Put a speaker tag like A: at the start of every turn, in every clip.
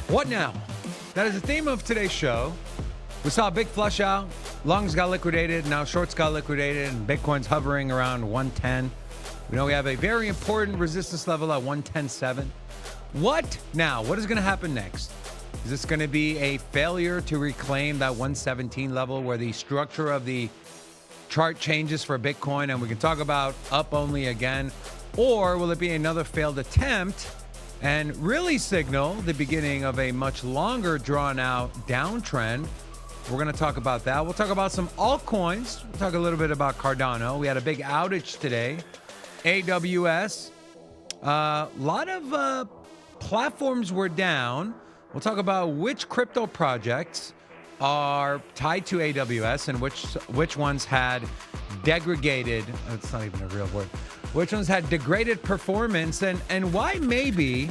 A: What now? That is the theme of today's show. We saw a big flush out. Longs got liquidated. Now shorts got liquidated. And Bitcoin's hovering around 110. We know we have a very important resistance level at 110.7. What now? What is going to happen next? Is this going to be a failure to reclaim that 117 level where the structure of the chart changes for Bitcoin and we can talk about up only again? Or will it be another failed attempt and really signal the beginning of a much longer drawn out downtrend? We're going to talk about that. We'll talk about some altcoins. We'll talk a little bit about Cardano. We had a big outage today. AWS. A lot of platforms were down. We'll talk about which crypto projects are tied to AWS and which ones had degraded, it's not even a real word, which ones had degraded performance, and why maybe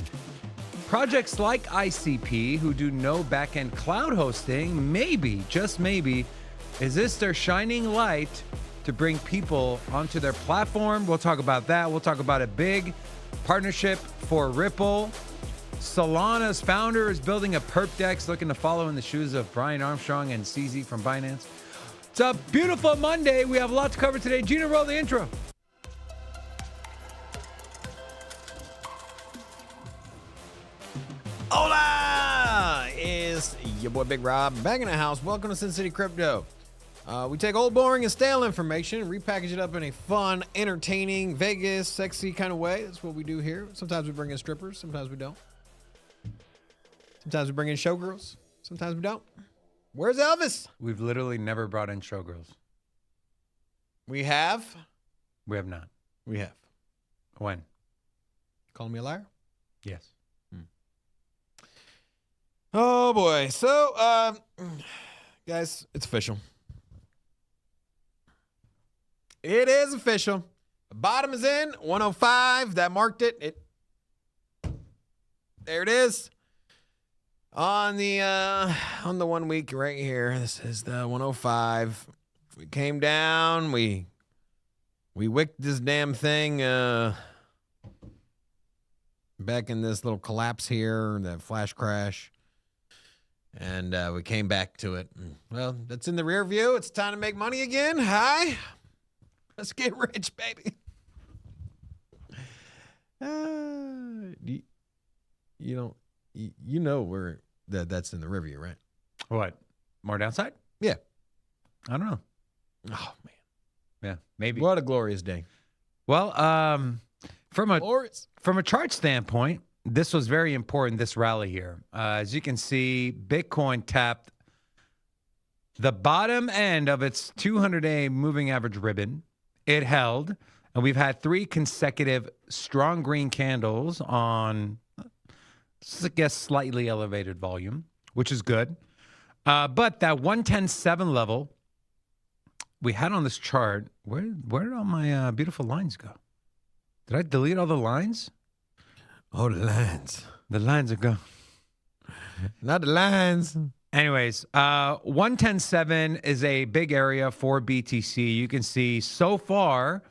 A: projects like ICP, who do no backend cloud hosting, maybe, just maybe, is this their shining light to bring people onto their platform? We'll talk about that. We'll talk about a big partnership for Ripple. Solana's founder is building a perp dex, looking to follow in the shoes of Brian Armstrong and CZ from Binance. It's a beautiful Monday. We have a lot to cover today. Gina, roll the intro.
B: Hola! It's your boy Big Rob back in the house. Welcome to Sin City Crypto. We take old, boring, and stale information and repackage it up in a fun, entertaining, Vegas, sexy kind of way. That's what we do here. Sometimes we bring in strippers. Sometimes we don't. Sometimes we bring in showgirls. Sometimes we don't. Where's Elvis?
A: We've literally never brought in showgirls.
B: We have.
A: We have not.
B: We have.
A: When?
B: Calling me a liar?
A: Yes.
B: Oh, boy. So, guys, it's official. It is official. The bottom is in 105. That marked it. There it is. On the 1 week right here. This is the 105. We came down. We wicked this damn thing back in this little collapse here, that flash crash. And we came back to it. Well, that's in the rear view. It's time to make money again. Hi. Let's get rich, baby. You know where that's in the rear view, right?
A: What? More downside?
B: Yeah.
A: I don't know.
B: Oh, man.
A: Yeah, maybe.
B: What a glorious day.
A: Well, from a chart standpoint, this was very important, this rally here. As you can see, Bitcoin tapped the bottom end of its 200-day moving average ribbon. It held, and we've had 3 consecutive strong green candles on, I guess, slightly elevated volume, which is good. But that 110.7 level we had on this chart, where did all my beautiful lines go? Did I delete all the lines?
B: Oh, the lines.
A: The lines are gone.
B: Not the lines.
A: Anyways, 110.7 is a big area for BTC. You can see so far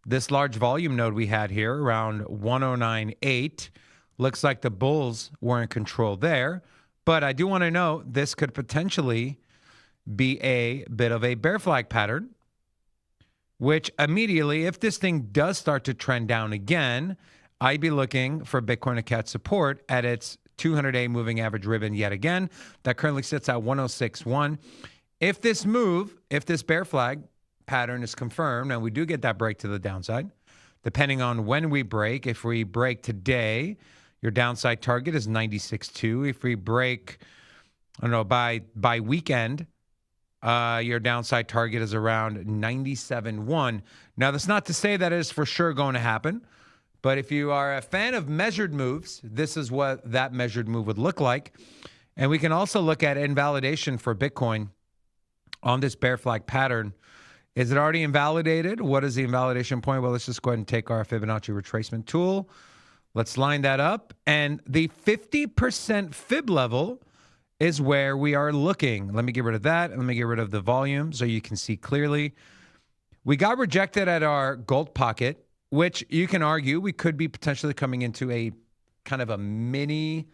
A: this large volume node we had here around 109.8. Looks like the bulls were in control there. But I do want to note this could potentially be a bit of a bear flag pattern, which immediately, if this thing does start to trend down again, I'd be looking for Bitcoin to catch support at its 200-day moving average ribbon yet again. That currently sits at 106.1. If this bear flag pattern is confirmed, and we do get that break to the downside, depending on when we break, if we break today, your downside target is 96.2. If we break, I don't know, by weekend, your downside target is around 97.1. Now, that's not to say that is for sure going to happen. But if you are a fan of measured moves, this is what that measured move would look like. And we can also look at invalidation for Bitcoin on this bear flag pattern. Is it already invalidated? What is the invalidation point? Well, let's just go ahead and take our Fibonacci retracement tool. Let's line that up. And the 50% fib level is where we are looking. Let me get rid of that. And let me get rid of the volume so you can see clearly. We got rejected at our gold pocket, which you can argue we could be potentially coming into a kind of a mini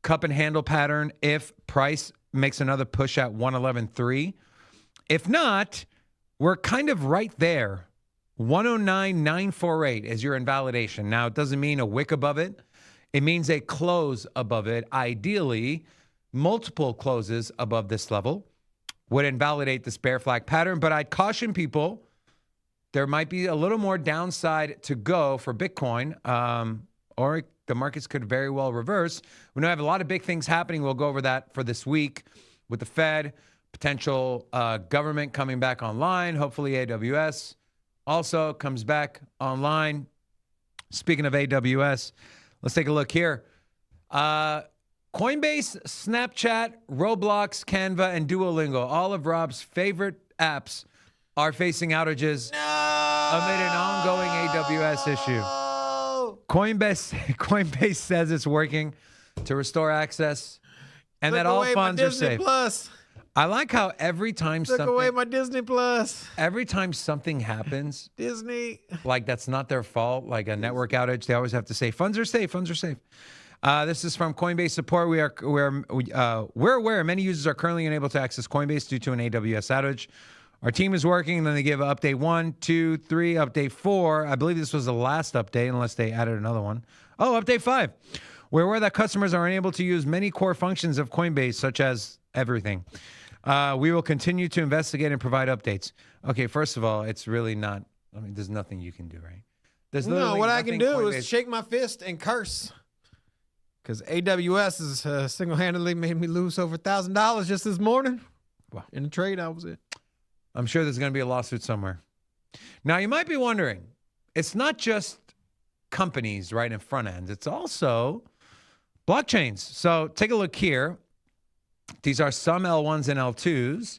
A: cup and handle pattern if price makes another push at 111.3. If not, we're kind of right there. 109.948 is your invalidation. Now, it doesn't mean a wick above it. It means a close above it. Ideally, multiple closes above this level would invalidate this bear flag pattern. But I'd caution people, there might be a little more downside to go for Bitcoin, or the markets could very well reverse. We know I have a lot of big things happening. We'll go over that for this week with the Fed, potential government coming back online. Hopefully AWS also comes back online. Speaking of AWS, let's take a look here. Coinbase, Snapchat, Roblox, Canva, and Duolingo, all of Rob's favorite apps, are facing outages amid an ongoing AWS issue. Coinbase says it's working to restore access and that all funds are safe.
B: Plus.
A: I like how every time
B: Took away my Disney Plus.
A: every time something happens,
B: Disney.
A: like that's not their fault, like a network outage, they always have to say funds are safe. Funds are safe. This is from Coinbase support. We're aware many users are currently unable to access Coinbase due to an AWS outage. Our team is working, and then they give update 1, 2, 3, update 4. I believe this was the last update, unless they added another one. Oh, update 5. We're aware that customers are unable to use many core functions of Coinbase, such as everything. We will continue to investigate and provide updates. Okay, first of all, it's really not, I mean, there's nothing you can do, right? There's
B: No, what I can do
A: Coinbase
B: is shake my fist and curse. Because AWS has single-handedly made me lose over $1,000 just this morning.
A: Wow.
B: In the trade, I was in.
A: I'm sure there's going to be a lawsuit somewhere. Now, you might be wondering, it's not just companies right in front ends. It's also blockchains. So take a look here. These are some L1s and L2s.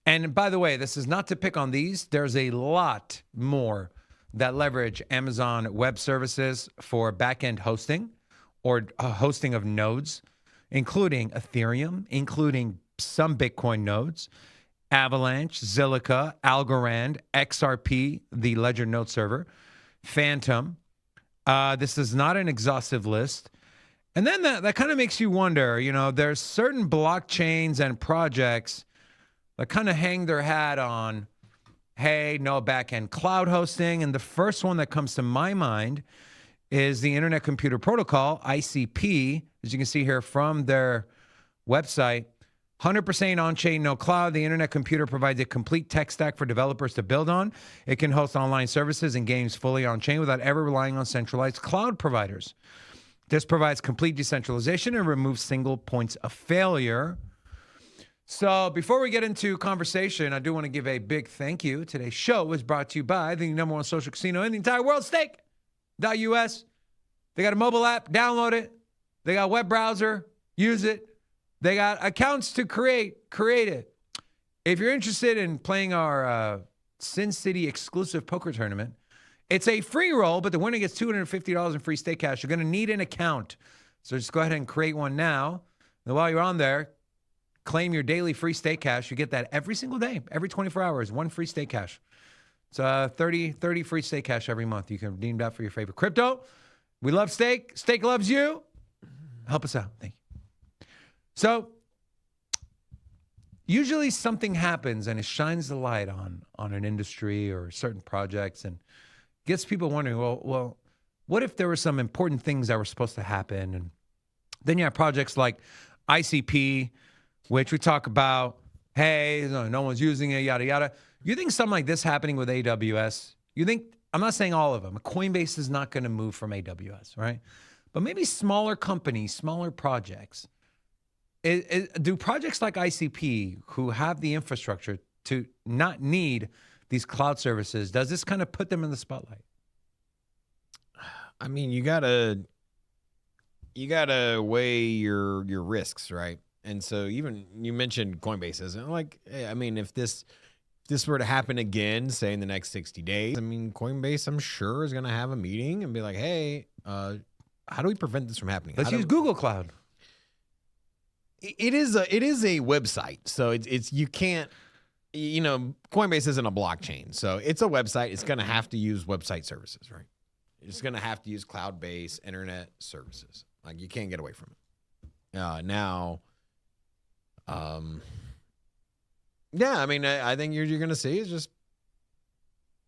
A: And by the way, this is not to pick on these. There's a lot more that leverage Amazon Web Services for back-end hosting or hosting of nodes, including Ethereum, including some Bitcoin nodes, Avalanche, Zilliqa, Algorand, XRP, the Ledger node server, Phantom. This is not an exhaustive list. And then that kind of makes you wonder, you know, there's certain blockchains and projects that kind of hang their hat on, hey, no back-end cloud hosting. And the first one that comes to my mind is the Internet Computer Protocol, ICP, as you can see here from their website. 100% on-chain, no cloud. The Internet Computer provides a complete tech stack for developers to build on. It can host online services and games fully on-chain without ever relying on centralized cloud providers. This provides complete decentralization and removes single points of failure. So before we get into conversation, I do want to give a big thank you. Today's show is brought to you by the #1 social casino in the entire world, Stake.us. They got a mobile app, download it. They got a web browser, use it. They got accounts to create it. If you're interested in playing our Sin City exclusive poker tournament, it's a free roll, but the winner gets $250 in free stake cash. You're going to need an account. So just go ahead and create one now. And while you're on there, claim your daily free stake cash. You get that every single day, every 24 hours, one free stake cash. It's 30 free stake cash every month. You can redeem that for your favorite crypto. We love Stake. Stake loves you. Help us out. Thank you. So usually something happens and it shines the light on an industry or certain projects and gets people wondering, well, what if there were some important things that were supposed to happen? And then you have projects like ICP, which we talk about, hey, no one's using it, yada, yada. You think something like this happening with AWS, you think, I'm not saying all of them, Coinbase is not going to move from AWS, right? But maybe smaller companies, smaller projects. Do projects like ICP, who have the infrastructure to not need these cloud services, does this kind of put them in the spotlight?
B: I mean, you gotta weigh your risks, right? And so even you mentioned Coinbase, and like, hey, I mean, if this were to happen again, say in the next 60 days, I mean, Coinbase, I'm sure, is gonna have a meeting and be like, hey, how do we prevent this from happening?
A: Let's use Google Cloud.
B: It is a website, so it's you can't, you know, Coinbase isn't a blockchain, so it's a website. It's going to have to use website services, right? It's going to have to use cloud-based internet services. Like, you can't get away from it. Now, yeah, I mean, I think you're going to see is just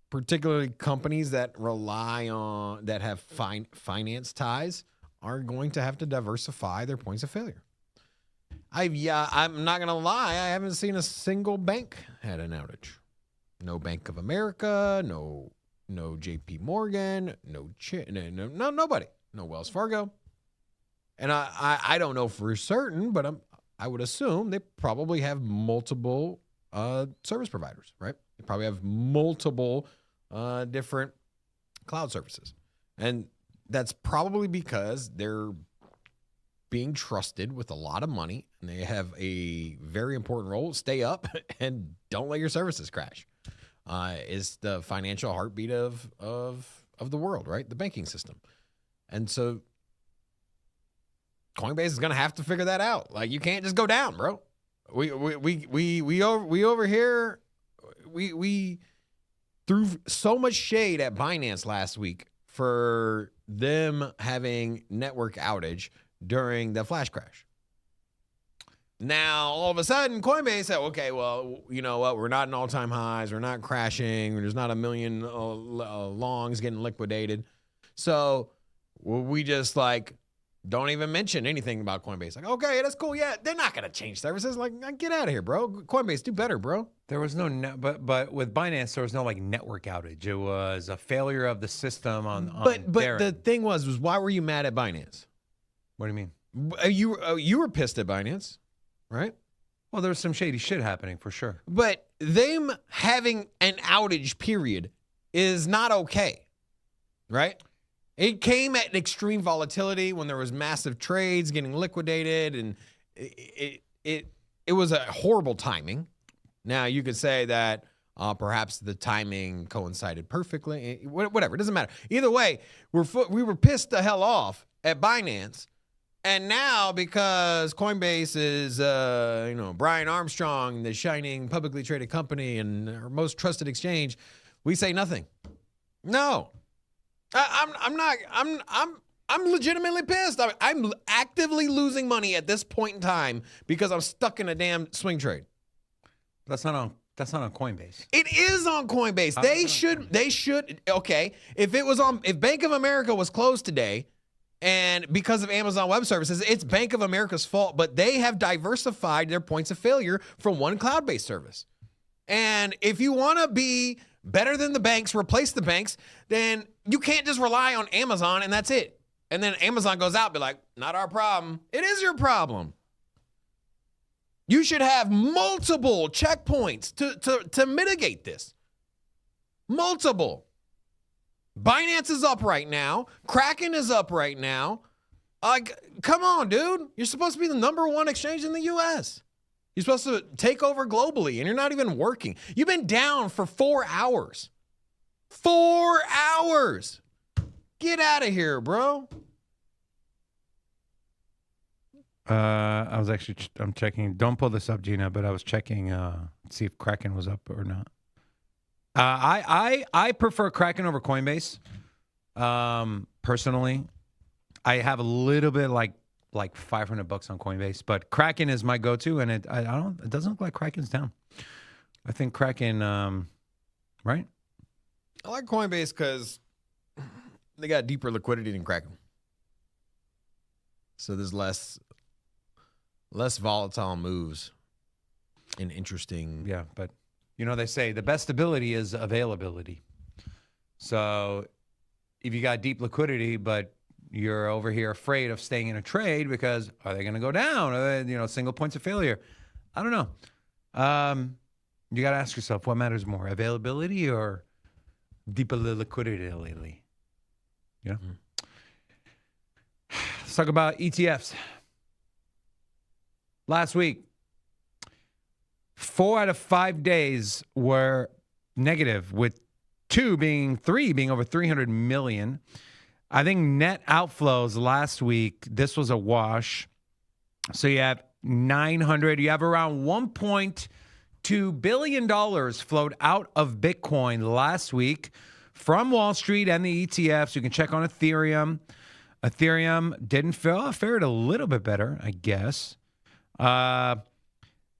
B: particularly companies that rely on, that have finance ties are going to have to diversify their points of failure. I'm not going to lie, I haven't seen a single bank had an outage. No Bank of America, no JP Morgan, no nobody, no Wells Fargo. And I don't know for certain, but I would assume they probably have multiple service providers, right? They probably have multiple different cloud services. And that's probably because they're being trusted with a lot of money and they have a very important role. Stay up and don't let your services crash. Is the financial heartbeat of the world, right? The banking system. And so Coinbase is going to have to figure that out. Like, you can't just go down, bro. We over here, we threw so much shade at Binance last week for them having network outage during the flash crash. Now, all of a sudden, Coinbase said, okay, well, you know what? We're not in all-time highs. We're not crashing. There's not a million longs getting liquidated. So we just, like, don't even mention anything about Coinbase. Like, okay, that's cool. Yeah, they're not going to change services. Like, get out of here, bro. Coinbase, do better, bro.
A: There was no, but with Binance, there was no, like, network outage. It was a failure of the system on
B: But the thing was why were you mad at Binance?
A: What do you mean?
B: You were pissed at Binance, right?
A: Well, there was some shady shit happening for sure.
B: But them having an outage period is not okay, right? It came at extreme volatility when there was massive trades getting liquidated, and it was a horrible timing. Now, you could say that perhaps the timing coincided perfectly. Whatever, it doesn't matter. Either way, we were pissed the hell off at Binance. And now, because Coinbase is, Brian Armstrong, the shining publicly traded company and our most trusted exchange, we say nothing. No, I'm not. I'm legitimately pissed. I'm actively losing money at this point in time because I'm stuck in a damn swing trade.
A: That's not on Coinbase.
B: It is on Coinbase. They should. Okay, if Bank of America was closed today, and because of Amazon Web Services, it's Bank of America's fault, but they have diversified their points of failure from one cloud-based service. And if you want to be better than the banks, replace the banks, then you can't just rely on Amazon and that's it. And then Amazon goes out and be like, not our problem. It is your problem. You should have multiple checkpoints to mitigate this. Multiple. Binance is up right now. Kraken is up right now. Come on, dude. You're supposed to be the #1 exchange in the U.S. You're supposed to take over globally, and you're not even working. You've been down for 4 hours. 4 hours. Get out of here, bro.
A: I'm checking. Don't pull this up, Gina, but I was checking to see if Kraken was up or not. I prefer Kraken over Coinbase. Personally, I have a little bit like $500 on Coinbase, but Kraken is my go-to, and it doesn't look like Kraken's down. I think Kraken, right?
B: I like Coinbase because they got deeper liquidity than Kraken, so there's less volatile moves and interesting.
A: Yeah, but. You know, they say the best ability is availability. So if you got deep liquidity, but you're over here afraid of staying in a trade because are they going to go down? Are they, single points of failure? I don't know. You got to ask yourself, what matters more, availability or deeper liquidity lately? Yeah. Let's talk about ETFs. Last week, 4 out of 5 days were negative, with 3 being over 300 million. I think net outflows last week, this was a wash. So you have you have around $1.2 billion flowed out of Bitcoin last week from Wall Street and the ETFs. You can check on Ethereum. Ethereum didn't fared a little bit better, I guess.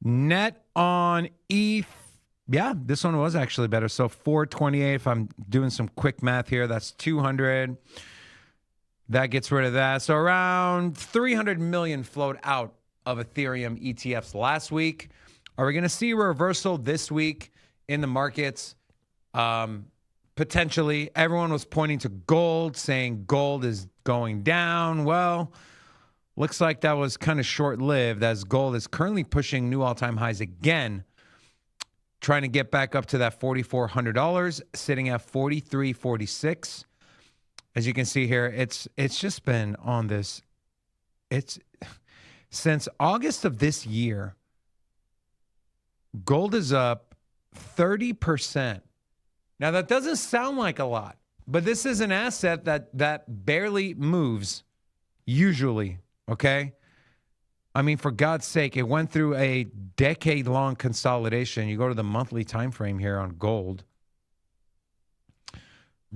A: Net on ETH, yeah, this one was actually better. So 428, if I'm doing some quick math here, that's 200. That gets rid of that. So around 300 million flowed out of Ethereum ETFs last week. Are we going to see a reversal this week in the markets? Potentially. Everyone was pointing to gold, saying gold is going down. Well, looks like that was kind of short-lived, as gold is currently pushing new all-time highs again, trying to get back up to that $4,400, sitting at $43.46. As you can see here, it's just been on this. It's since August of this year, gold is up 30%. Now, that doesn't sound like a lot, but this is an asset that barely moves usually, okay? I mean, for God's sake, it went through a decade-long consolidation. You go to the monthly time frame here on gold.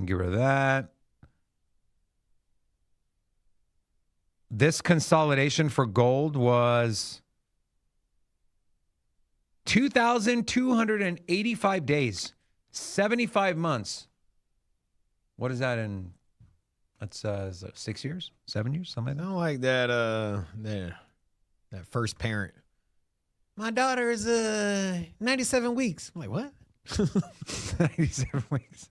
A: Get rid of that. This consolidation for gold was 2,285 days. 75 months. What is that in? That's 6 years, 7 years, something like that.
B: I don't like that. That first parent. My daughter is 97 weeks. I'm like, what?
A: 97 weeks.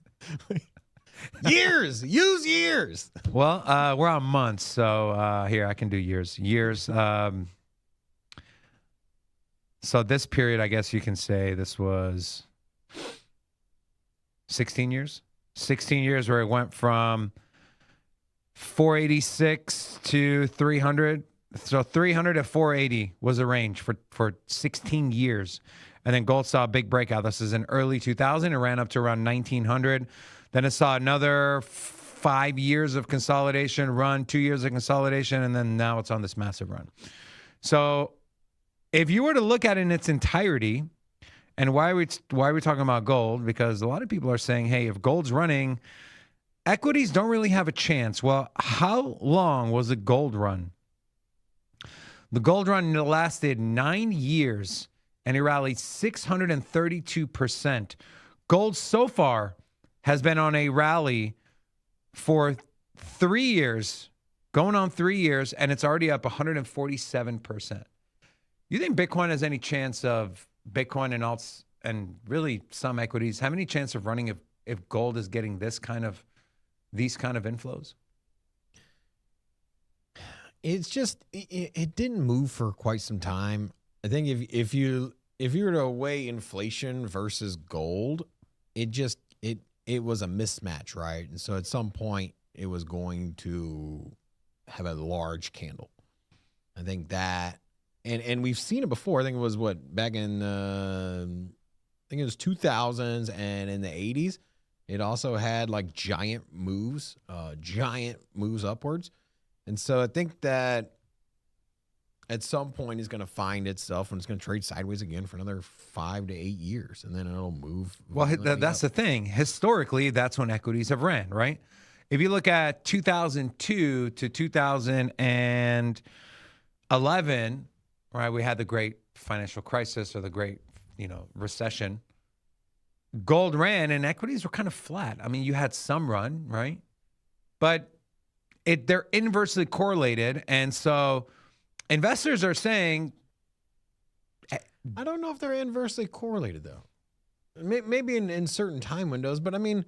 B: Years. Use years.
A: Well, we're on months, so here I can do years. Years. So this period, I guess you can say this was 16 years. 16 years where it went from 486 to 300. So 300 to 480 was a range for 16 years. And then gold saw a big breakout. This is in early 2000. It ran up to around 1900. Then it saw another 5 years of consolidation run, 2 years of consolidation, and then now it's on this massive run. So if you were to look at it in its entirety, and why are we talking about gold? Because a lot of people are saying, hey, if gold's running, equities don't really have a chance. Well, how long was the gold run? The gold run lasted 9 years, and it rallied 632%. Gold so far has been on a rally for 3 years, going on 3 years, and it's already up 147%. You think Bitcoin has any chance of Bitcoin and alts and really some equities have any chance of running if gold is getting these kind of inflows?
B: It's just it didn't move for quite some time. I think if you were to weigh inflation versus gold, it was a mismatch, right? And so at some point it was going to have a large candle. I think that. And we've seen it before. I think it was back in I think it was 2000s and in the 80s. It also had like giant moves upwards. And so I think that at some point it's going to find itself and it's going to trade sideways again for another 5 to 8 years, and then it'll move.
A: Well, that's the thing. Historically, that's when equities have ran, right? If you look at 2002 to 2011, right, we had the great financial crisis or the great, recession. Gold ran and equities were kind of flat. I mean, you had some run, right? But they're inversely correlated. And so investors are saying,
B: I don't know if they're inversely correlated though. Maybe in certain time windows, but I mean,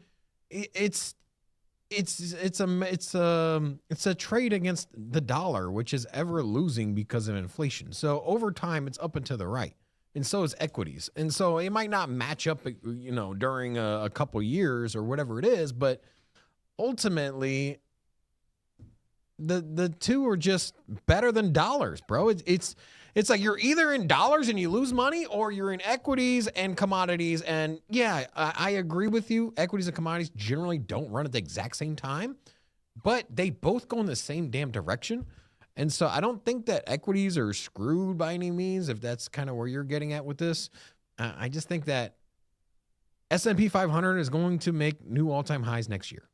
B: it's a trade against the dollar, which is ever losing because of inflation. So over time, it's up and to the right, and so is equities. And so it might not match up, during a couple years or whatever it is, but ultimately, the two are just better than dollars, bro. It's like you're either in dollars and you lose money, or you're in equities and commodities. And yeah, I agree with you. Equities and commodities generally don't run at the exact same time, but they both go in the same damn direction. And so I don't think that equities are screwed by any means, if that's kind of where you're getting at with this. I just think that S&P 500 is going to make new all-time highs next year.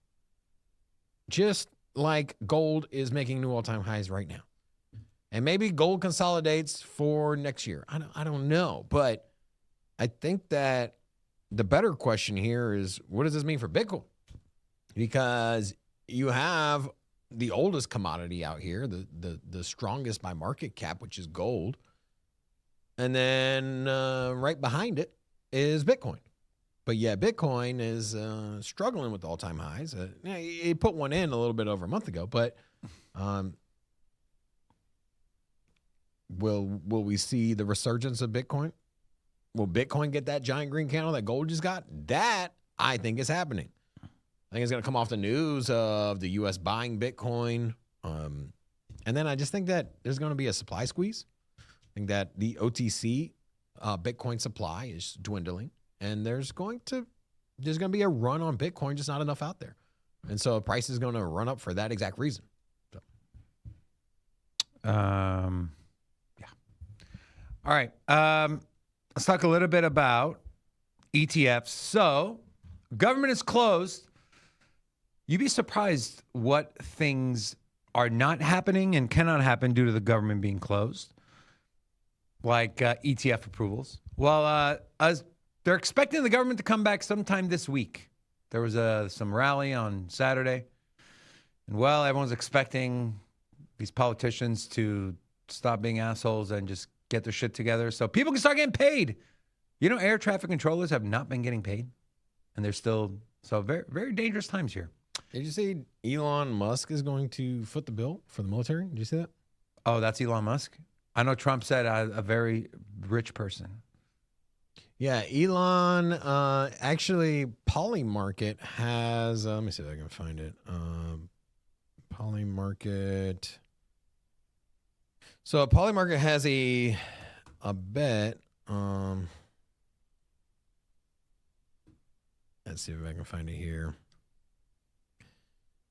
B: Just like gold is making new all-time highs right now. And maybe gold consolidates for next year. I don't know. But I think that the better question here is, what does this mean for Bitcoin? Because you have the oldest commodity out here, the strongest by market cap, which is gold. And then right behind it is Bitcoin. But yeah, Bitcoin is struggling with all-time highs. It put one in a little bit over a month ago, but will we see the resurgence of Bitcoin? Will Bitcoin get that giant green candle that gold just got? That, I think, is happening. I think it's going to come off the news of the U.S. buying Bitcoin. And then I just think that there's going to be a supply squeeze. I think that the OTC Bitcoin supply is dwindling. And there's going to be a run on Bitcoin, just not enough out there. And so the price is going to run up for that exact reason. So.
A: Yeah. All right. Let's talk a little bit about ETFs. So government is closed. You'd be surprised what things are not happening and cannot happen due to the government being closed, like ETF approvals. Well, they're expecting the government to come back sometime this week. There was some rally on Saturday. And, well, everyone's expecting these politicians to stop being assholes and just get their shit together so people can start getting paid. You know, air traffic controllers have not been getting paid. And they're still, so very, very dangerous times here.
B: Did you see Elon Musk is going to foot the bill for the military? Did you see that?
A: Oh, that's Elon Musk? I know Trump said a very rich person.
B: Yeah, Elon, actually, Polymarket has, let me see if I can find it. Polymarket. So Polymarket has a bet. Let's see if I can find it here.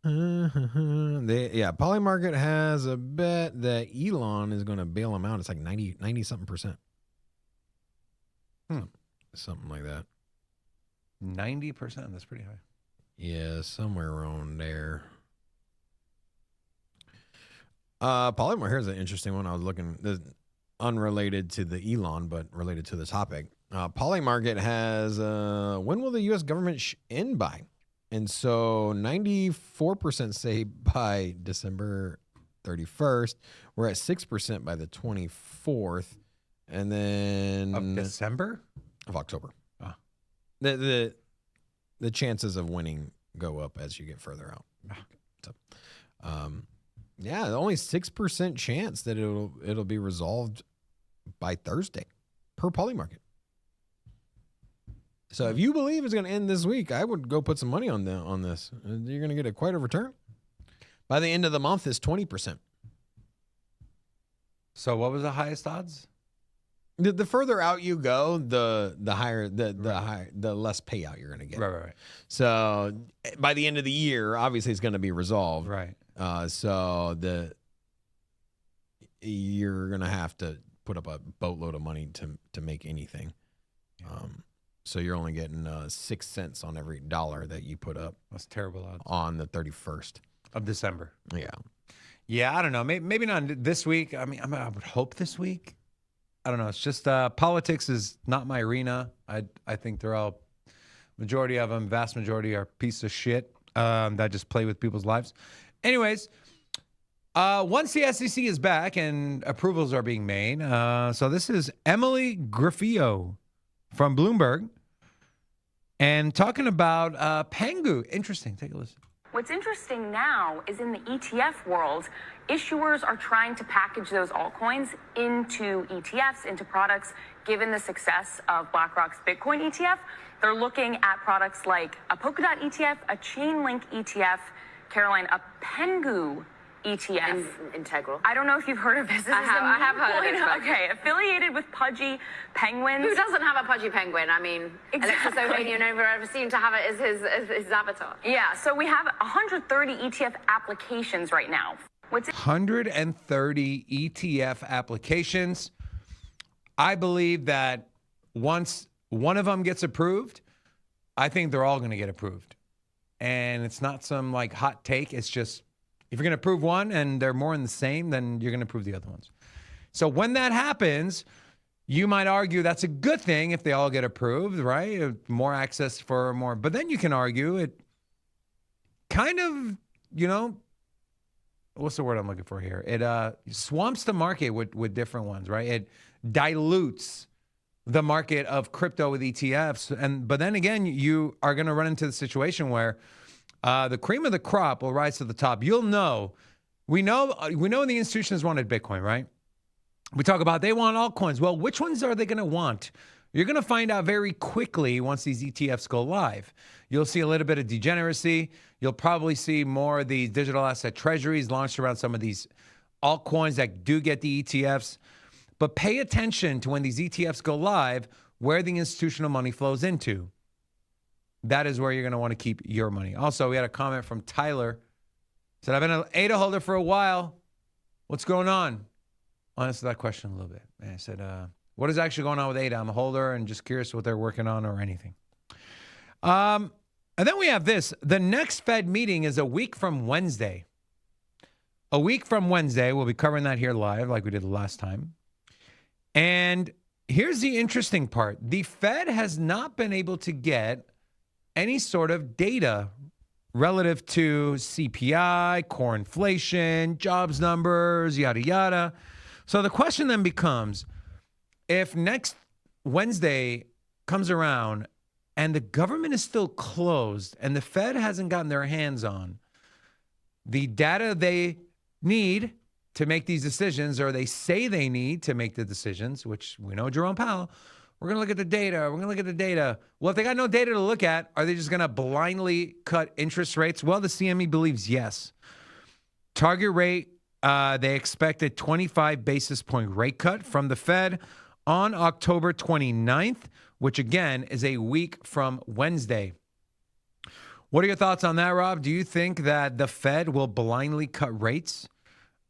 B: Polymarket has a bet that Elon is going to bail him out. It's like 90 something percent. Something like that.
A: 90%. That's pretty high.
B: Yeah, somewhere around there. Polymarket, here's an interesting one. I was looking, unrelated to the Elon, but related to the topic. Polymarket has, when will the U.S. government end by? And so 94% say by December 31st. We're at 6% by the 24th. And then
A: of December?
B: Of October.
A: Ah.
B: The chances of winning go up as you get further out. So, only 6% chance that it'll be resolved by Thursday per Polymarket. So if you believe it's going to end this week, I would go put some money on this. You're going to get quite a return. By the end of the month, it's 20%.
A: So what was the highest odds?
B: The further out you go, the higher the less payout you're going to get.
A: Right.
B: So by the end of the year, obviously it's going to be resolved.
A: Right.
B: So you're going to have to put up a boatload of money to make anything. So you're only getting 6 cents on every dollar that you put up.
A: That's terrible odds.
B: On the 31st
A: of December.
B: Yeah.
A: Yeah, I don't know. Maybe not this week. I mean, I would hope this week. I don't know. It's just politics is not my arena. I think they're all, majority of them, vast majority are pieces of shit that just play with people's lives. Anyways, once the SEC is back and approvals are being made, so this is Emily Griffio from Bloomberg and talking about Pengu. Interesting. Take a listen.
C: What's interesting now is in the ETF world, issuers are trying to package those altcoins into ETFs, into products. Given the success of BlackRock's Bitcoin ETF, they're looking at products like a Polkadot ETF, a Chainlink ETF, Caroline, a Pengu ETF.
D: Integral.
C: I don't know if you've heard of this.
D: I have heard of it.
C: Okay, affiliated with Pudgy Penguins.
D: Who doesn't have a Pudgy Penguin? I mean,
C: exactly.
D: Alexis Ohanian ever seemed to have it as his avatar.
C: Yeah, so we have 130 ETF applications right now.
A: 130 ETF applications. I believe that once one of them gets approved, I think they're all going to get approved. And it's not some like hot take. It's just If you're going to approve one and they're more in the same, then you're going to approve the other ones. So when that happens, you might argue that's a good thing if they all get approved, right? More access for more. But then you can argue it kind of, what's the word I'm looking for here? It swamps the market with different ones, right? It dilutes the market of crypto with ETFs. But then again, you are going to run into the situation where the cream of the crop will rise to the top. We know the institutions wanted Bitcoin, right? We talk about they want altcoins. Well, which ones are they going to want? You're going to find out very quickly once these ETFs go live. You'll see a little bit of degeneracy. You'll probably see more of these digital asset treasuries launched around some of these altcoins that do get the ETFs. But pay attention to when these ETFs go live, where the institutional money flows into. That is where you're going to want to keep your money. Also, we had a comment from Tyler. Said, I've been an ADA holder for a while. What's going on? I'll answer that question a little bit. And I said, what is actually going on with ADA? I'm a holder and just curious what they're working on or anything. And then we have this. The next Fed meeting is a week from Wednesday. A week from Wednesday. We'll be covering that here live like we did the last time. And here's the interesting part. The Fed has not been able to get any sort of data relative to CPI, core inflation, jobs numbers, yada, yada. So the question then becomes, if next Wednesday comes around and the government is still closed and the Fed hasn't gotten their hands on the data they need to make these decisions, or they say they need to make the decisions, which we know Jerome Powell, we're going to look at the data. We're going to look at the data. Well, if they got no data to look at, are they just going to blindly cut interest rates? Well, the CME believes yes. Target rate, they expect a 25 basis point rate cut from the Fed on October 29th, which again is a week from Wednesday. What are your thoughts on that, Rob? Do you think that the Fed will blindly cut rates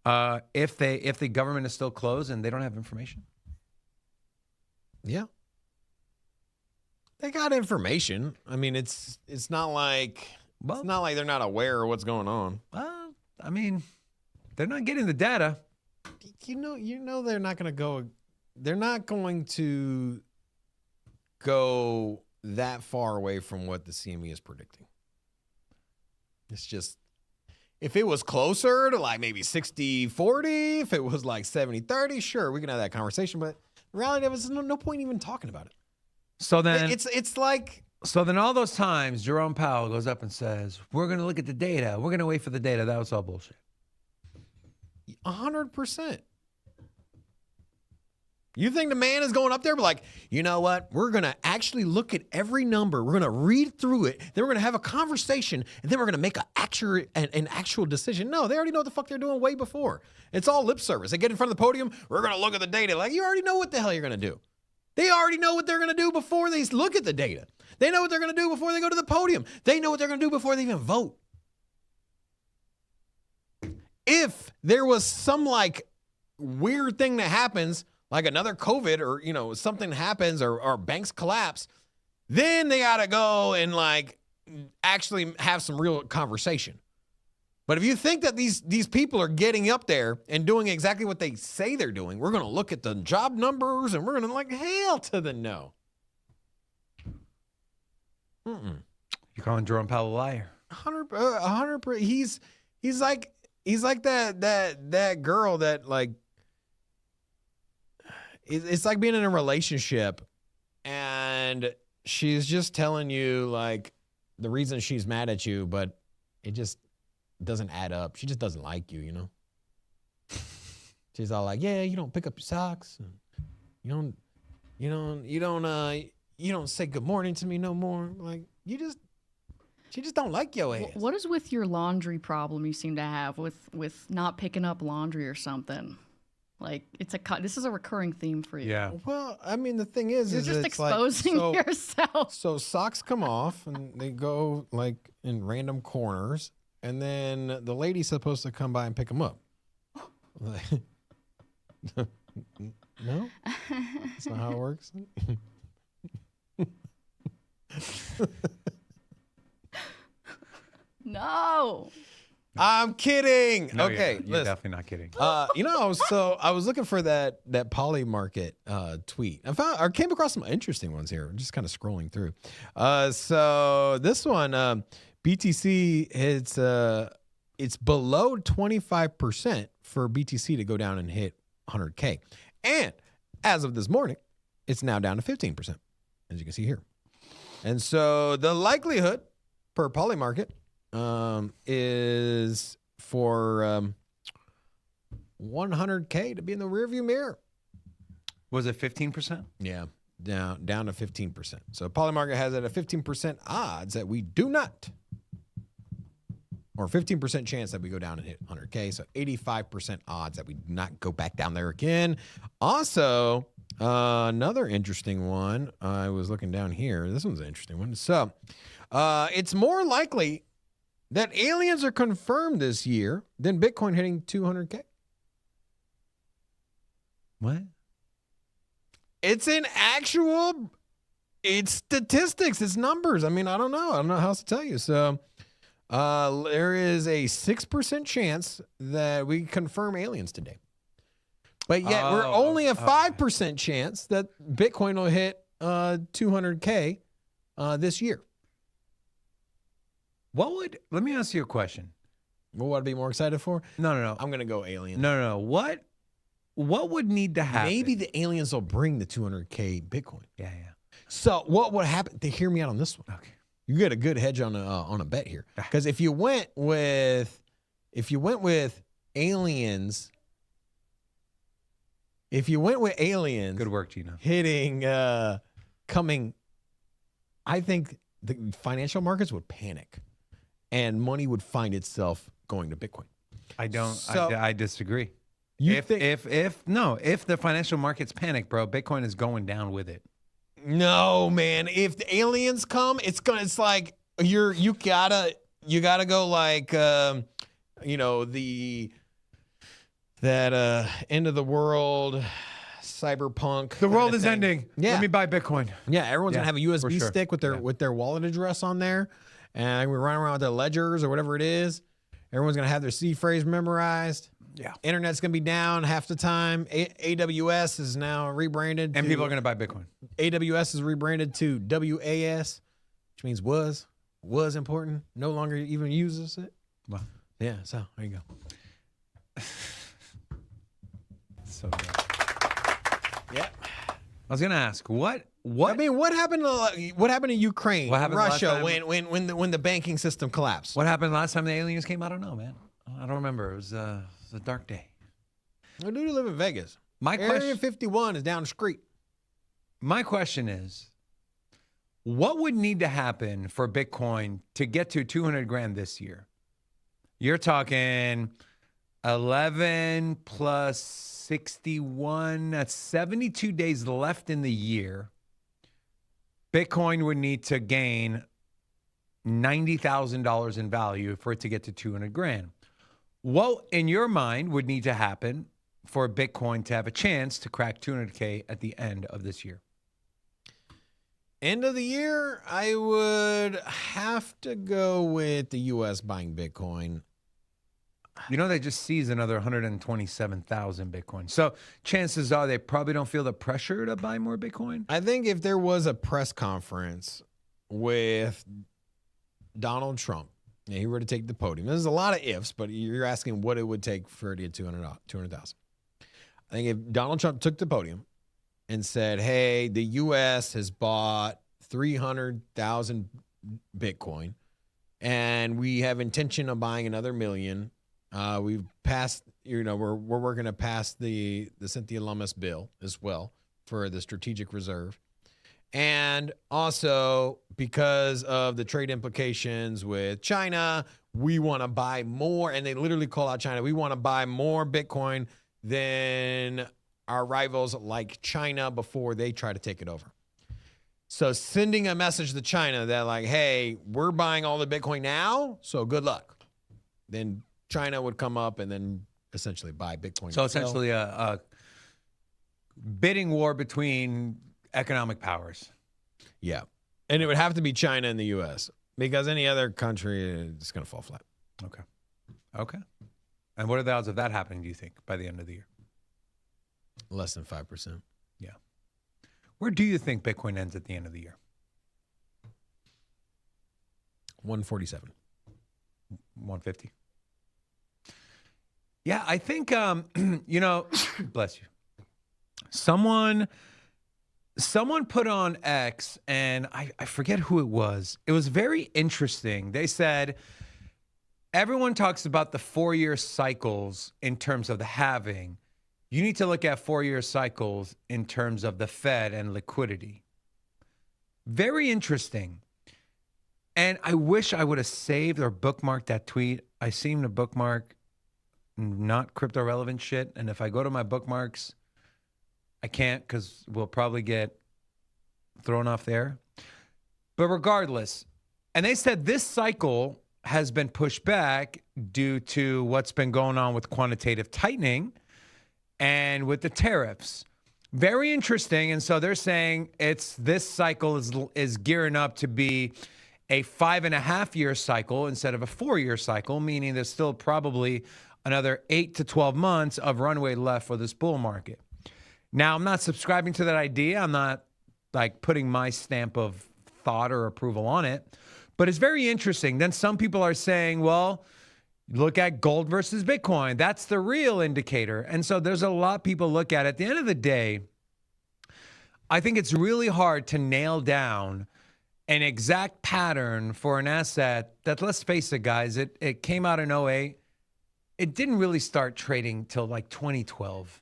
A: if the government is still closed and they don't have information?
B: Yeah. They got information. I mean, it's not like they're not aware of what's going on.
A: Well, I mean, they're not getting the data.
B: You know they're not going to go. They're not going to go that far away from what the CME is predicting. It's just, if it was closer to like maybe 60-40, if it was like 70-30, sure, we can have that conversation. But in reality, there was no point even talking about it.
A: So then
B: it's like.
A: So then all those times Jerome Powell goes up and says, we're going to look at the data. We're going to wait for the data. That was all bullshit.
B: 100%. You think the man is going up there, but like, you know what? We're going to actually look at every number. We're going to read through it. Then we're going to have a conversation, and then we're going to make an actual decision. No, they already know what the fuck they're doing way before. It's all lip service. They get in front of the podium. We're going to look at the data. Like, you already know what the hell you're going to do. They already know what they're going to do before they look at the data. They know what they're going to do before they go to the podium. They know what they're going to do before they even vote. If there was some like weird thing that happens, like another COVID or, something happens or banks collapse, then they got to go and like actually have some real conversation. But if you think that these people are getting up there and doing exactly what they say they're doing, we're going to look at the job numbers and we're going to like, hell to the no.
A: You're calling Jerome Powell a liar.
B: 100%. He's like that girl that like, it's like being in a relationship and she's just telling you like the reason she's mad at you, but it just doesn't add up. She just doesn't like you, She's all like, yeah, you don't pick up your socks. And you don't say good morning to me no more. Like she just don't like your ass.
E: What is with your laundry problem you seem to have with not picking up laundry or something? Like this is a recurring theme for you.
A: Yeah.
B: Well, I mean, the thing is,
E: you're just exposing yourself.
B: So socks come off and they go like in random corners, and then the lady's supposed to come by and pick them up. No, that's not how it works.
E: No.
B: I'm kidding.
A: No,
B: Okay,
A: you're
B: listen.
A: definitely not kidding.
B: I was looking for that poly market tweet. I came across some interesting ones here. I'm just kind of scrolling through. So this one, BTC, it's below 25% for BTC to go down and hit 100K, and as of this morning, it's now down to 15%, as you can see here. And so the likelihood per poly market is for 100K to be in the rearview mirror.
A: Was it 15%?
B: Yeah, down to 15%. So poly market has it at 15% odds that we do not, or 15% chance that we go down and hit 100K. So 85% odds that we do not go back down there again. Also, another interesting one. I was looking down here. This one's an interesting one. So it's more likely that aliens are confirmed this year than Bitcoin hitting 200K.
A: What?
B: It's statistics. It's numbers. I mean, I don't know how else to tell you. So there is a 6% chance that we confirm aliens today. But yet we're only a 5% chance that Bitcoin will hit 200K this year.
A: Let me ask you a question.
B: What would I be more excited for?
A: No.
B: I'm going to go alien.
A: No. What would need to happen?
B: Maybe the aliens will bring the 200K Bitcoin.
A: Yeah.
B: So what would happen? To hear me out on this one.
A: Okay.
B: You get a good hedge on a bet here, because if you went with aliens,
A: Good work, Gino.
B: hitting coming, I think the financial markets would panic, and money would find itself going to Bitcoin.
A: I disagree. If the financial markets panic, bro, Bitcoin is going down with it.
B: No, man. If the aliens come, it's like you gotta go like that end of the world cyberpunk.
A: The world is ending.
B: Yeah.
A: Let me buy Bitcoin.
B: Yeah, everyone's gonna have a USB
A: sure.
B: stick with their wallet address on there, and we're running around with their ledgers or whatever it is. Everyone's gonna have their C phrase memorized.
A: Yeah.
B: Internet's gonna be down half the time. AWS is now rebranded,
A: And people are going to buy Bitcoin.
B: AWS is rebranded to WAS, which means was important. No longer even uses it.
A: Wow.
B: Yeah. So there you go.
A: So good.
B: Yeah.
A: I was going to ask, what?
B: I mean, what happened to Ukraine,
A: What happened last
B: Russia
A: time?
B: when the banking system collapsed?
A: What happened last time the aliens came? I don't know, man. I don't remember. It was a dark day.
B: I do live in Vegas.
A: My
B: Area
A: question,
B: 51 is down the street.
A: my question is, what would need to happen for Bitcoin to get to 200 grand this year? You're talking 11 plus 61. That's 72 days left in the year. Bitcoin would need to gain $90,000 in value for it to get to 200 grand. What, in your mind, would need to happen for Bitcoin to have a chance to crack 200K at the end of this year?
B: End of the year, I would have to go with the U.S. buying Bitcoin.
A: You know, they just seized another 127,000 Bitcoin. So chances are they probably don't feel the pressure to buy more Bitcoin.
B: I think if there was a press conference with Donald Trump, and he were to take the podium, there's a lot of ifs, but you're asking what it would take for it to get 200,000. I think if Donald Trump took the podium and said, hey, the U.S. has bought 300,000 Bitcoin, and we have intention of buying another million. We've passed, we're working to pass the Cynthia Lummis bill as well for the strategic reserve. And also because of the trade implications with China, we want to buy more. And they literally call out China. We want to buy more Bitcoin than our rivals like China before they try to take it over. So sending a message to China that like, hey, we're buying all the Bitcoin now, so good luck. Then China would come up and then essentially buy Bitcoin.
A: So essentially a bidding war between economic powers.
B: Yeah. And it would have to be China and the U.S. because any other country is going to fall flat.
A: Okay. Okay. And what are the odds of that happening, do you think, by the end of the year?
B: Less than 5%.
A: Yeah. Where do you think Bitcoin ends at the end of the year?
B: 147.
A: 150. Yeah, I think, bless you. Someone put on X, and I forget who it was. It was very interesting. They said, everyone talks about the 4-year cycles in terms of the halving. You need to look at 4-year cycles in terms of the Fed and liquidity. Very interesting. And I wish I would have saved or bookmarked that tweet. I seem to bookmark not crypto relevant shit. And if I go to my bookmarks, I can't because we'll probably get thrown off there. But regardless, and they said this cycle has been pushed back due to what's been going on with quantitative tightening and with the tariffs. Very interesting. And so they're saying this cycle is gearing up to be a 5.5-year cycle instead of a 4-year cycle, meaning there's still probably another 8 to 12 months of runway left for this bull market. Now, I'm not subscribing to that idea. I'm not like putting my stamp of thought or approval on it, but it's very interesting. Then some people are saying, well, look at gold versus Bitcoin. That's the real indicator. And so there's a lot people look at. At the end of the day, I think it's really hard to nail down an exact pattern for an asset that, let's face it, guys, it came out in 2008. It didn't really start trading till like 2012,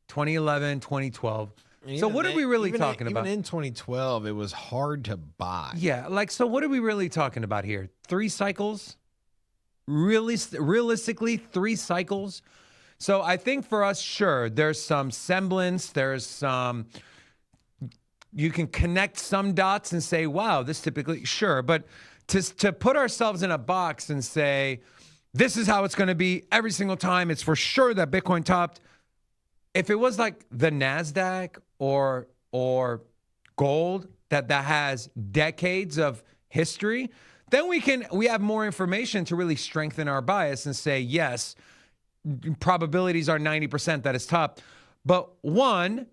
A: 2011, 2012. So what are we really talking about?
B: Even in 2012, it was hard to buy.
A: Yeah, so what are we really talking about here? 3 cycles? Realistically, 3 cycles? So I think for us, sure, there's some semblance, there's some... You can connect some dots and say, wow, this typically, sure. But to put ourselves in a box and say, this is how it's going to be every single time, it's for sure that Bitcoin topped. If it was like the NASDAQ or gold that has decades of history, then we have more information to really strengthen our bias and say, yes, probabilities are 90% that it's topped. But 1,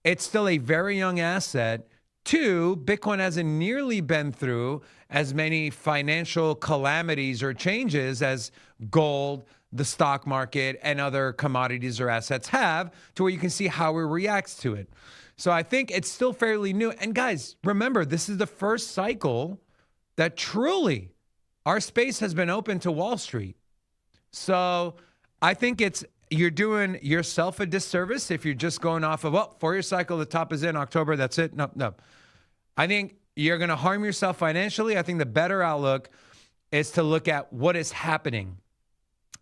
A: it's still a very young asset. 2, Bitcoin hasn't nearly been through as many financial calamities or changes as gold, the stock market, and other commodities or assets have, to where you can see how it reacts to it. So I think it's still fairly new. And guys, remember, this is the first cycle that truly our space has been open to Wall Street. So I think you're doing yourself a disservice if you're just going off of, well, 4-year cycle, the top is in October, that's it. No. I think you're going to harm yourself financially. I think the better outlook is to look at what is happening.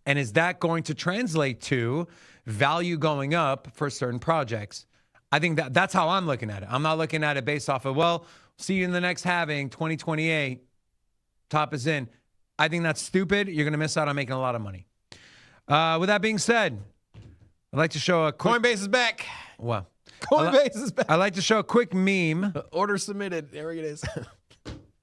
A: And is that going to translate to value going up for certain projects? I think that's how I'm looking at it. I'm not looking at it based off of, well, see you in the next halving, 2028, top is in. I think that's stupid. You're going to miss out on making a lot of money. With that being said, I'd like to show a quick...
B: Coinbase is back.
A: Wow.
B: Coinbase is back.
A: I'd like to show a quick meme.
B: Order submitted. There it is.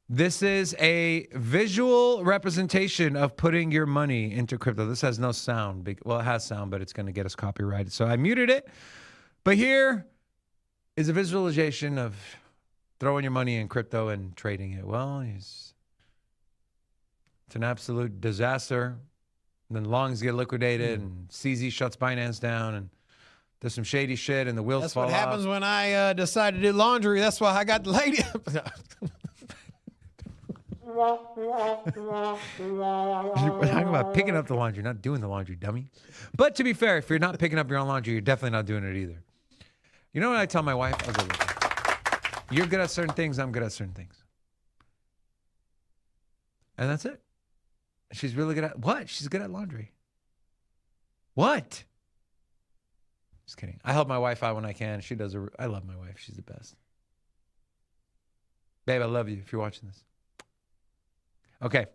A: This is a visual representation of putting your money into crypto. This has no sound. Well, it has sound, but it's going to get us copyrighted. So I muted it. But here is a visualization of throwing your money in crypto and trading it. Well, it's an absolute disaster. And then longs get liquidated and CZ shuts Binance down and there's some shady shit and the wheels fall off.
B: That's what happens when I decide to do laundry. That's why I got the lady.
A: We're talking about picking up the laundry, not doing the laundry, dummy. But to be fair, if you're not picking up your own laundry, you're definitely not doing it either. You know what I tell my wife? I go, look, you're good at certain things, I'm good at certain things. And that's it. She's really good at what? She's good at laundry. What? Just kidding. I help my wife out when I can. She does. I love my wife. She's the best. Babe, I love you if you're watching this. Okay.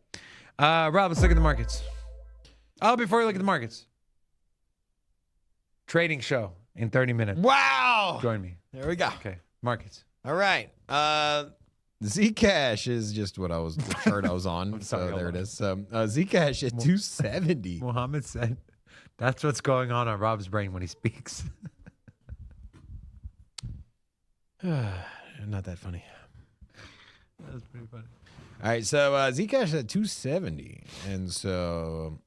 A: Rob, let's look at the markets. Oh, before we look at the markets. Trading show in 30 minutes.
B: Wow.
A: Join me.
B: There we go.
A: Okay. Markets.
B: All right. Zcash is just what the chart I was on.
A: sorry,
B: So there
A: hold
B: it
A: on.
B: is. So Zcash at 270.
A: Muhammad said, "That's what's going on Rob's brain when he speaks."
B: Not that funny.
A: That's pretty funny.
B: All right, so Zcash at 270, and so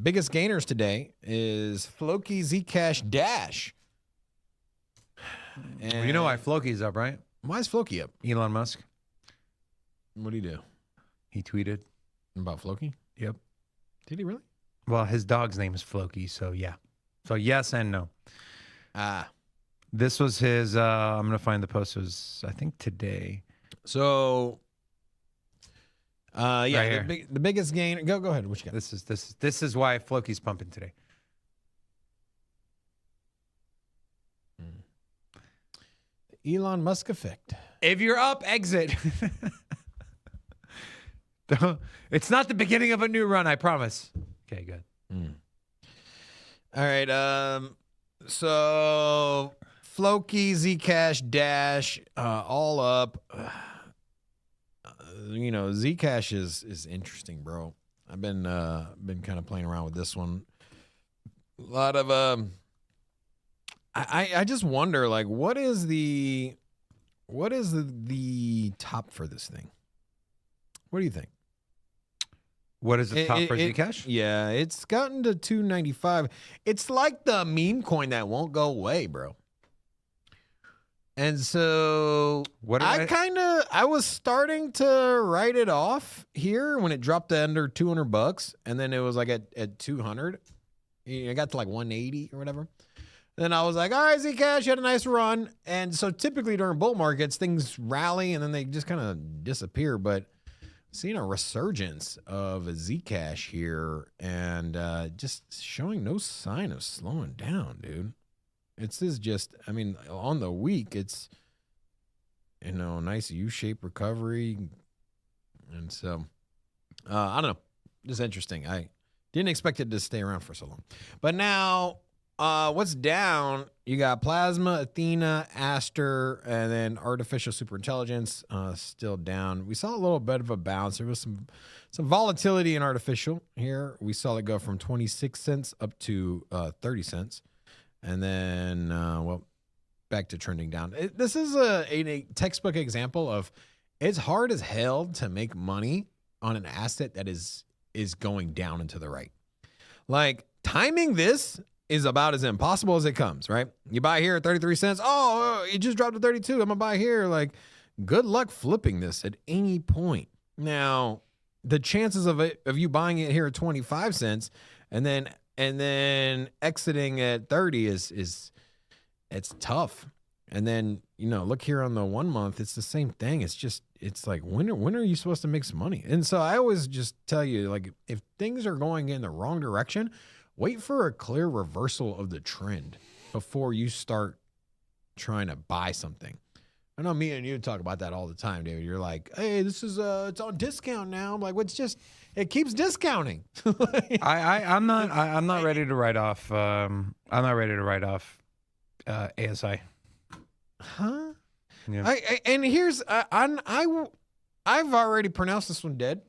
B: biggest gainers today is Floki Zcash Dash. And
A: Well, you know why Floki's up, right?
B: why is Floki up?
A: Elon Musk.
B: What do you do
A: He tweeted.
B: about Floki?
A: Yep.
B: Did he really?
A: Well, his dog's name is Floki, so yeah. So yes and no.
B: Ah,
A: This was his. I'm gonna find the post. It was, I think, today.
B: so yeah,
A: Right here.
B: the biggest gain. Go ahead. What you got?
A: This is why Floki's pumping today.
B: Elon Musk effect.
A: If you're up, exit. It's not the beginning of a new run, I promise. Okay, good.
B: All right. So Floki, Zcash, Dash, all up. Zcash is interesting, bro. I've been kind of playing around with this one. A lot of I just wonder, like, what is the top for this thing? What do you think?
A: What is the top for
B: It-
A: Zcash?
B: Yeah, it's gotten to 295. It's like the meme coin that won't go away, bro. And so
A: What did
B: I was starting to write it off here when it dropped to under $200, and then it was like at 200. It got to like 180 or whatever. Then I was like, all right, Zcash, you had a nice run. And so typically during bull markets, things rally and then they just kind of disappear. But seeing a resurgence of a Zcash here and just showing no sign of slowing down, dude. It's just, I mean, on the week, it's, nice U-shaped recovery. And so, I don't know. Just interesting. I didn't expect it to stay around for so long. But now, what's down? You got Plasma, Athena, Aster, and then Artificial Superintelligence still down. We saw a little bit of a bounce. There was some volatility in Artificial here. We saw it go from 26 cents up to 30 cents. And then, back to trending down. This is a textbook example of it's hard as hell to make money on an asset that is going down and to the right. Like, timing this is about as impossible as it comes, right? You buy here at 33 cents. Oh, it just dropped to 32. I'm going to buy here. Like, good luck flipping this at any point. Now, the chances of you buying it here at 25 cents and then exiting at 30 is it's tough. And then, look here on the 1 month, it's the same thing. It's like, when are you supposed to make some money? And so I always just tell you, like, if things are going in the wrong direction, wait for a clear reversal of the trend before you start trying to buy something. I know me and you talk about that all the time, David. You're like, hey, this is it's on discount now. I'm like, it keeps discounting.
A: I'm not ready to write off. I'm not ready to write off ASI.
B: Huh?
A: Yeah.
B: And here's I've already pronounced this one dead.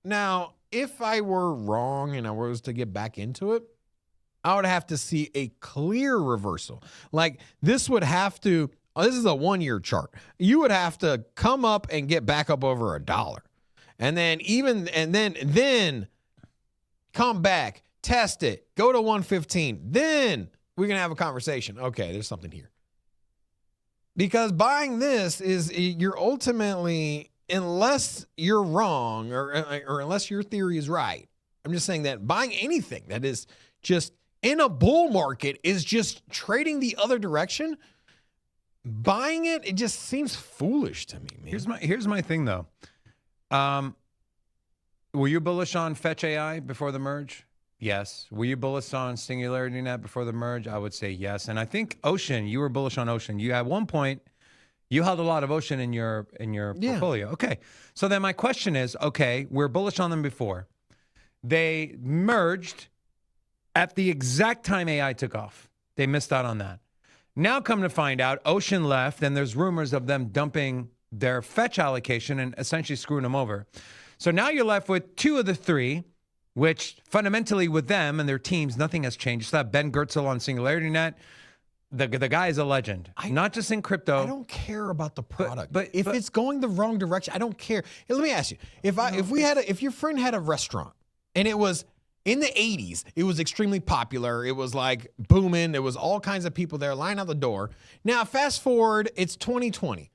B: Now, if I were wrong and I was to get back into it, I would have to see a clear reversal. Like, this would have to. This is a 1 year chart. You would have to come up and get back up over $1, and then come back, test it, go to 115. Then we can have a conversation. Okay, there's something here. Because buying this you're ultimately, unless you're wrong or unless your theory is right, I'm just saying that buying anything that is just in a bull market is just trading the other direction. Buying it just seems foolish to me, man.
A: Here's my thing though. Were you bullish on Fetch AI before the merge? Yes. Were you bullish on Singularity Net before the merge? I would say yes. And I think Ocean, you were bullish on Ocean. You at one point you held a lot of Ocean in your portfolio. Okay. So then my question is, okay, we're bullish on them before. They merged at the exact time AI took off. They missed out on that. Now come to find out, Ocean left, and there's rumors of them dumping their fetch allocation and essentially screwing them over. So now you're left with 2 of the 3, which fundamentally with them and their teams, nothing has changed. You still have Ben Goertzel on SingularityNet. The guy is a legend, not just in crypto.
B: I don't care about the product, but if it's going the wrong direction, I don't care. Hey, let me ask you: if your friend had a restaurant and it was in the 80s, it was extremely popular. It was like booming. There was all kinds of people there lining out the door. Now, fast forward, it's 2020,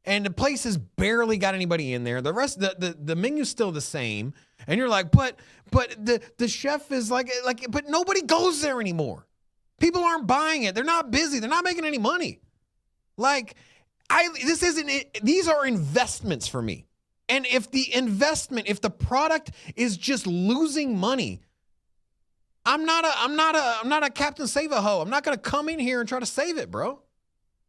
B: and the place has barely got anybody in there. The rest, the menu's still the same, and you're like, but the chef is like, but nobody goes there anymore. People aren't buying it. They're not busy. They're not making any money. Like, these are investments for me. And if the product is just losing money, I'm not a Captain Save-A-Ho. I'm not going to come in here and try to save it, bro.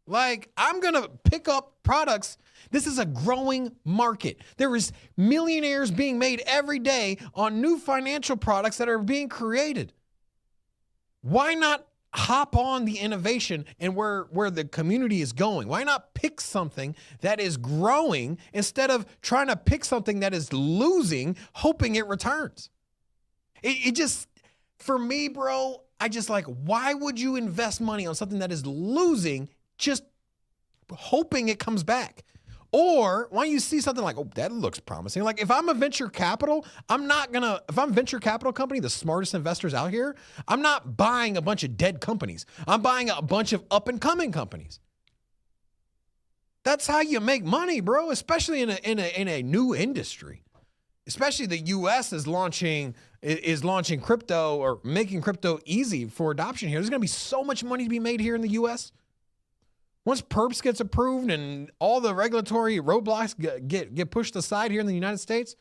B: Like, I'm going to pick up products. This is a growing market. There is millionaires being made every day on new financial products that are being created. Why not hop on the innovation and where the community is going? Why not pick something that is growing instead of trying to pick something that is losing, hoping it returns? It just, for me, bro, I just like, why would you invest money on something that is losing just hoping it comes back? Or why don't you see something like, oh, that looks promising. Like if I'm a venture capital, if I'm a venture capital company, the smartest investors out here, I'm not buying a bunch of dead companies. I'm buying a bunch of up and coming companies. That's how you make money, bro, especially in a new industry. Especially the US is launching crypto or making crypto easy for adoption here. There's going to be so much money to be made here in the US. Once PERPS gets approved and all the regulatory roadblocks get pushed aside here in the United States,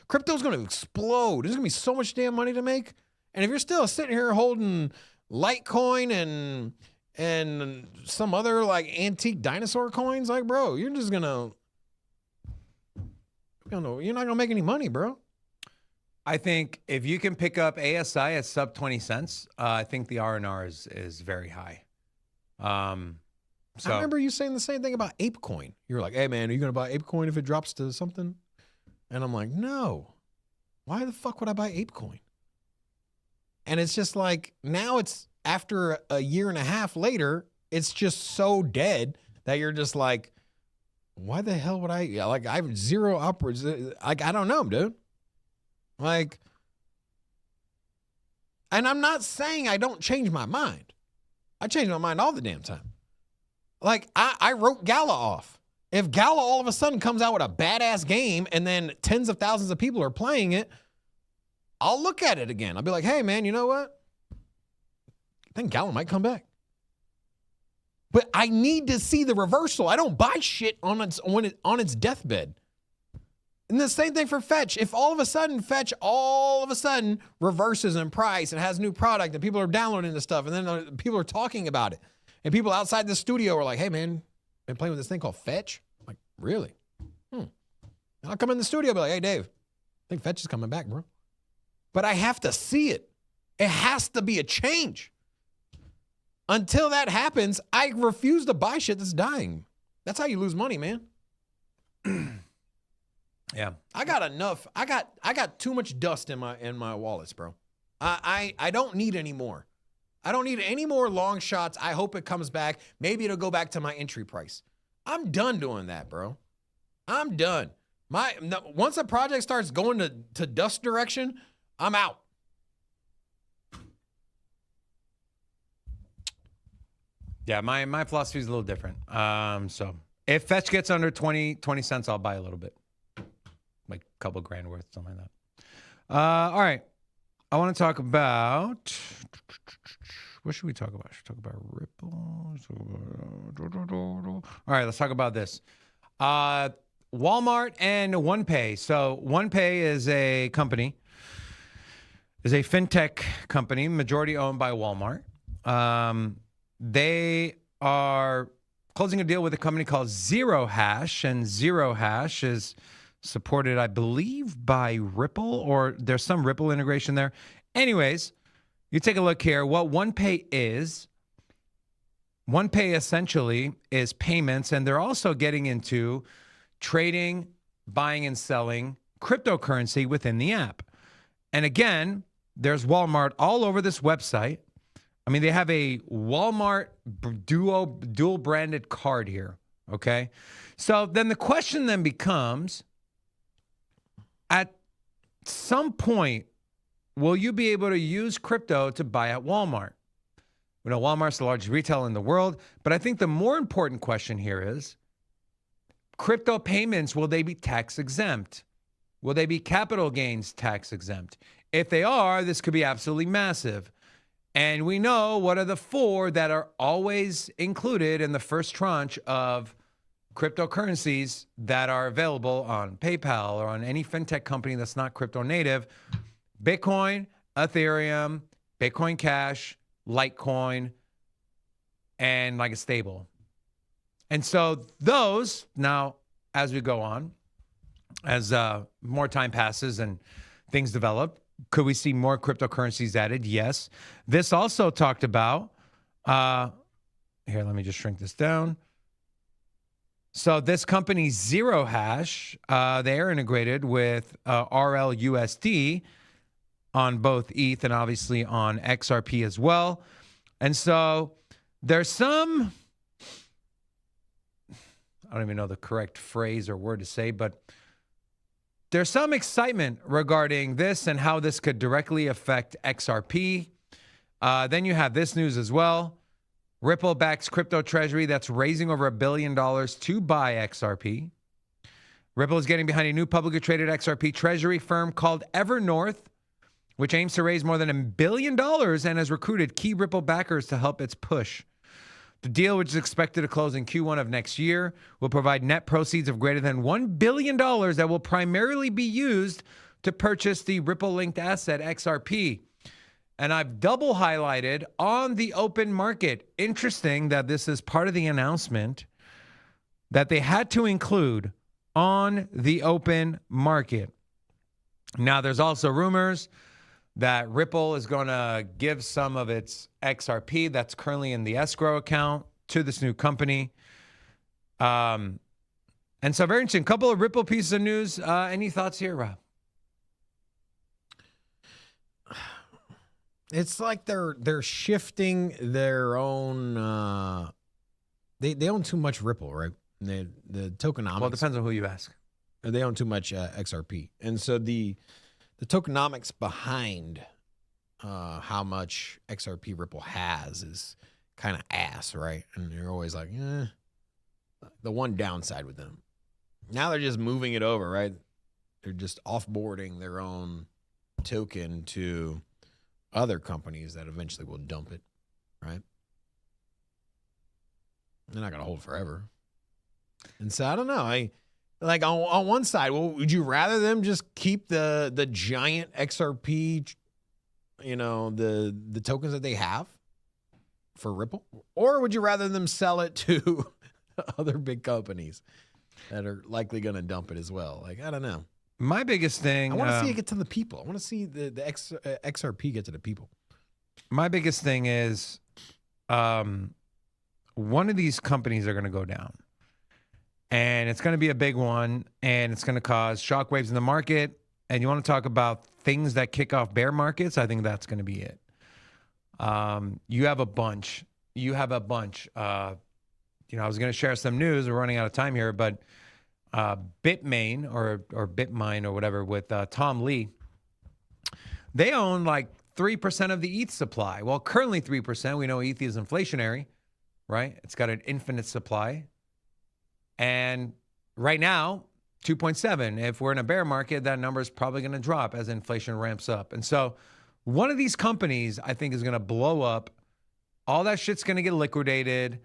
B: crypto is going to explode. There's going to be so much damn money to make. And if you're still sitting here holding Litecoin and some other like antique dinosaur coins, like, bro, you're just going to, you're not going to make any money, bro.
A: I think if you can pick up ASI at sub 20 cents, I think the R&R is very high. So,
B: I remember you saying the same thing about ApeCoin. You were like, hey, man, are you going to buy ApeCoin if it drops to something? And I'm like, no. Why the fuck would I buy ApeCoin? And it's just like, now it's after a year and a half later, it's just so dead that you're just like, why the hell would I? Like, I have zero upwards. Like, I don't know, dude. Like, and I'm not saying I don't change my mind. I change my mind all the damn time. Like, I wrote GALA off. If GALA all of a sudden comes out with a badass game and then tens of thousands of people are playing it, I'll look at it again. I'll be like, hey, man, you know what? I think GALA might come back. But I need to see the reversal. I don't buy shit on its deathbed. And the same thing for Fetch. If all of a sudden Fetch reverses in price and has new product and people are downloading this stuff and then people are talking about it. And people outside the studio are like, hey, man, been playing with this thing called Fetch? I'm like, really? And I'll come in the studio and be like, hey, Dave, I think Fetch is coming back, bro. But I have to see it. It has to be a change. Until that happens, I refuse to buy shit that's dying. That's how you lose money, man.
A: Yeah.
B: I got enough. I got too much dust in my wallets, bro. I don't need any more. I don't need any more long shots. I hope it comes back. Maybe it'll go back to my entry price. I'm done doing that, bro. I'm done. Once a project starts going to dust direction, I'm out.
A: Yeah, my philosophy is a little different. So if Fetch gets under 20 cents, I'll buy a little bit. Like a couple grand worth, something like that. All right. I want to talk about... What should we talk about? Should we talk about Ripple? All right, let's talk about this. Walmart and OnePay. So OnePay is a company, is a fintech company, majority owned by Walmart. They are closing a deal with a company called Zero Hash, and Zero Hash is supported, I believe, by Ripple, or there's some Ripple integration there. Anyways, you take a look here. What OnePay is, OnePay essentially is payments, and they're also getting into trading, buying, and selling cryptocurrency within the app. And again, there's Walmart all over this website. I mean, they have a Walmart dual branded card here. Okay. So then the question then becomes, at some point, will you be able to use crypto to buy at Walmart? We know Walmart's the largest retailer in the world, but I think the more important question here is, crypto payments, will they be tax exempt? Will they be capital gains tax exempt? If they are, this could be absolutely massive. And we know what are the 4 that are always included in the first tranche of cryptocurrencies that are available on PayPal or on any fintech company that's not crypto native: Bitcoin, Ethereum, Bitcoin Cash, Litecoin, and like a stable. And so those, now as we go on, as more time passes and things develop, could we see more cryptocurrencies added? Yes. This also talked about, here, let me just shrink this down. So this company, Zero Hash, they are integrated with RLUSD on both ETH and obviously on XRP as well. And so there's some, I don't even know the correct phrase or word to say, but there's some excitement regarding this and how this could directly affect XRP. Then you have this news as well. Ripple backs crypto treasury that's raising over $1 billion to buy XRP. Ripple is getting behind a new publicly traded XRP treasury firm called Evernorth, which aims to raise more than $1 billion and has recruited key Ripple backers to help its push. The deal, which is expected to close in Q1 of next year, will provide net proceeds of greater than $1 billion that will primarily be used to purchase the Ripple-linked asset XRP. And I've double highlighted on the open market. Interesting that this is part of the announcement that they had to include on the open market. Now, there's also rumors that Ripple is going to give some of its XRP that's currently in the escrow account to this new company. And so very interesting. Couple of Ripple pieces of news. Any thoughts here, Rob?
B: It's like they're shifting their own. They own too much Ripple, right? The tokenomics.
A: Well, it depends on who you ask.
B: They own too much XRP, and so the tokenomics behind how much XRP Ripple has is kind of ass, right? And you're always like, the one downside with them. Now they're just moving it over, right? They're just offboarding their own token to other companies that eventually will dump it, right? They're not going to hold forever. And so I don't know. Like on one side, well, would you rather them just keep the giant XRP, the tokens that they have for Ripple? Or would you rather them sell it to other big companies that are likely going to dump it as well? Like, I don't know.
A: My biggest thing,
B: I want to see it get to the people. I want to see the XRP get to the people.
A: My biggest thing is one of these companies are going to go down. And it's going to be a big one, and it's going to cause shockwaves in the market. And you want to talk about things that kick off bear markets? I think that's going to be it. You have a bunch. I was going to share some news. We're running out of time here, but Bitmain or Bitmine or whatever with Tom Lee, they own like 3% of the ETH supply. Well, currently 3%. We know ETH is inflationary, right? It's got an infinite supply. And right now, 2.7. If we're in a bear market, that number is probably going to drop as inflation ramps up. And so one of these companies, I think, is going to blow up. All that shit's going to get liquidated.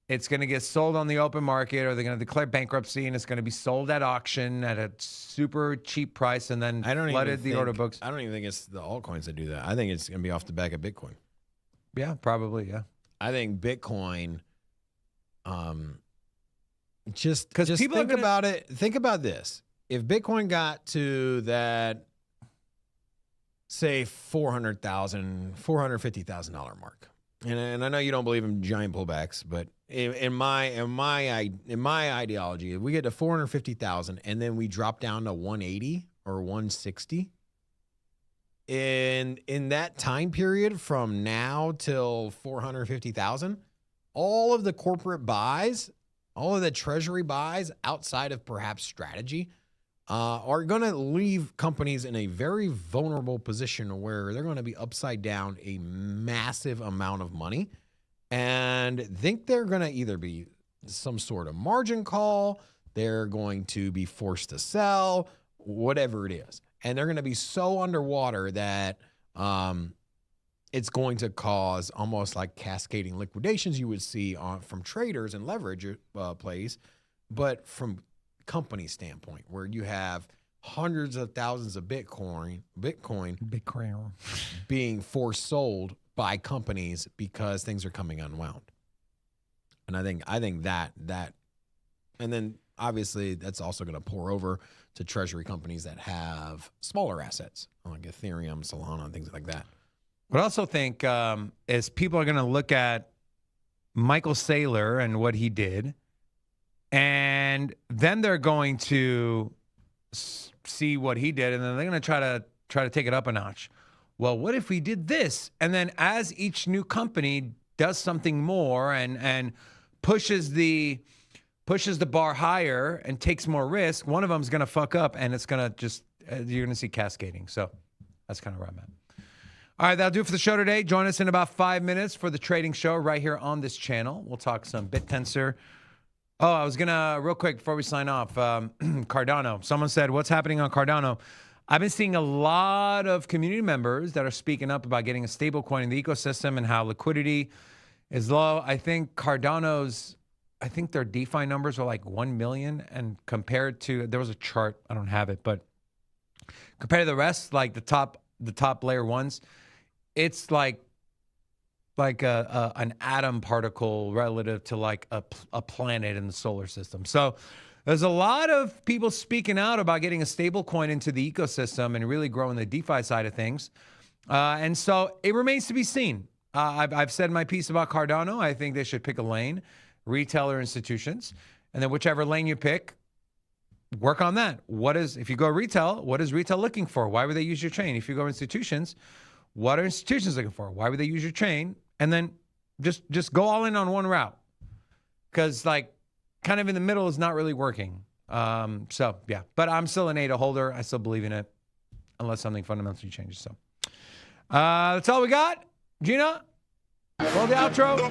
A: It's going to get sold on the open market, or they're going to declare bankruptcy, and it's going to be sold at auction at a super cheap price and then flooded the order books.
B: I don't even think it's the altcoins that do that. I think it's going to be off the back of Bitcoin.
A: Yeah, probably, yeah.
B: I think Bitcoin... Just
A: people
B: think about it. Think about this. If Bitcoin got to that, say, $450,000 mark, and I know you don't believe in giant pullbacks, but in my ideology, if we get to 450,000 and then we drop down to 180 or 160, in that time period from now till 450,000, all of the corporate buys, all of the treasury buys outside of perhaps strategy are going to leave companies in a very vulnerable position where they're going to be upside down a massive amount of money and think they're going to either be some sort of margin call, they're going to be forced to sell, whatever it is. And they're going to be so underwater that it's going to cause almost like cascading liquidations you would see from traders and leverage plays, but from company standpoint, where you have hundreds of thousands of Bitcoin being forced sold by companies because things are coming unwound. And I think that, and then obviously that's also going to pour over to treasury companies that have smaller assets like Ethereum, Solana, and things like that.
A: What I also think is people are going to look at Michael Saylor and what he did, and then they're going to see what he did, and then they're going to try to take it up a notch. Well, what if we did this? And then as each new company does something more and pushes the bar higher and takes more risk, one of them is going to fuck up, and it's going to just you're going to see cascading. So that's kind of where I'm at. All right, that'll do it for the show today. Join us in about 5 minutes for the trading show right here on this channel. We'll talk some BitTensor. Oh, I was going to, real quick before we sign off, Cardano. Someone said, what's happening on Cardano? I've been seeing a lot of community members that are speaking up about getting a stable coin in the ecosystem and how liquidity is low. I think Cardano's, their DeFi numbers are like 1 million, and compared to, there was a chart, I don't have it, but compared to the rest, like the top layer ones, it's like an atom particle relative to like a planet in the solar system. So there's a lot of people speaking out about getting a stable coin into the ecosystem and really growing the DeFi side of things. And so it remains to be seen. I've said my piece about Cardano. I think they should pick a lane, retail or institutions, and then whichever lane you pick, work on that. If you go retail, what is retail looking for? Why would they use your chain? If you go institutions, what are institutions looking for? Why would they use your chain? And then just go all in on one route, because like kind of in the middle is not really working. So yeah, but I'm still an ADA holder. I still believe in it unless something fundamentally changes. So that's all we got. Gina, roll the outro.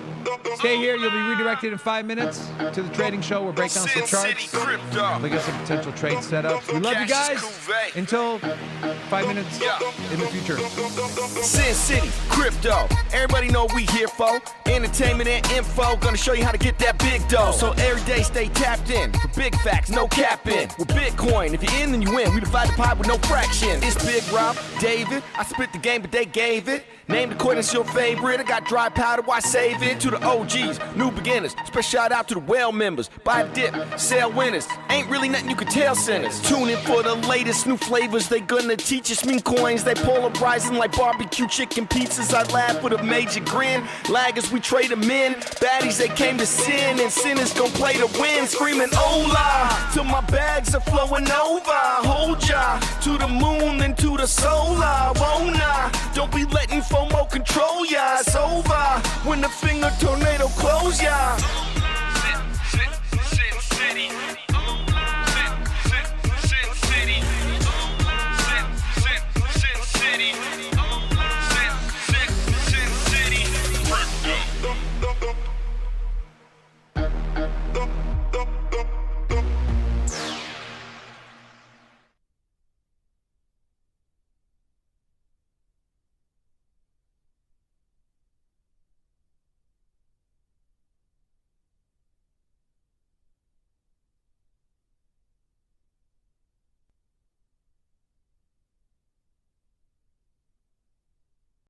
A: Stay here. You'll be redirected in 5 minutes to the trading show. We'll break down some charts. Look at some potential trade setups. We love you guys. Until 5 minutes in the future.
F: Sin City, crypto. Everybody know what we here for. Entertainment and info. Gonna show you how to get that big dough. So every day stay tapped in. For big facts, no capping. With Bitcoin, if you're in, then you win. We divide the pie with no fraction. It's Big Rob, David. I spit the game, but they gave it. Name the coin that's your favorite. I got dry powder, why save it? To the OGs, new beginners. Special shout out to the well members. Buy the dip, sell winners. Ain't really nothing you can tell sinners. Tune in for the latest new flavors. They gonna teach us mean coins. They polarizing like barbecue chicken pizzas. I laugh with a major grin. Laggers, we trade them in. Baddies, they came to sin. And sinners gon' play to win. Screaming hola, till my bags are flowing over. Hold ya to the moon and to the solar. Won't I? Don't be letting FOMO control ya. It's over when the finger tornado close ya. City.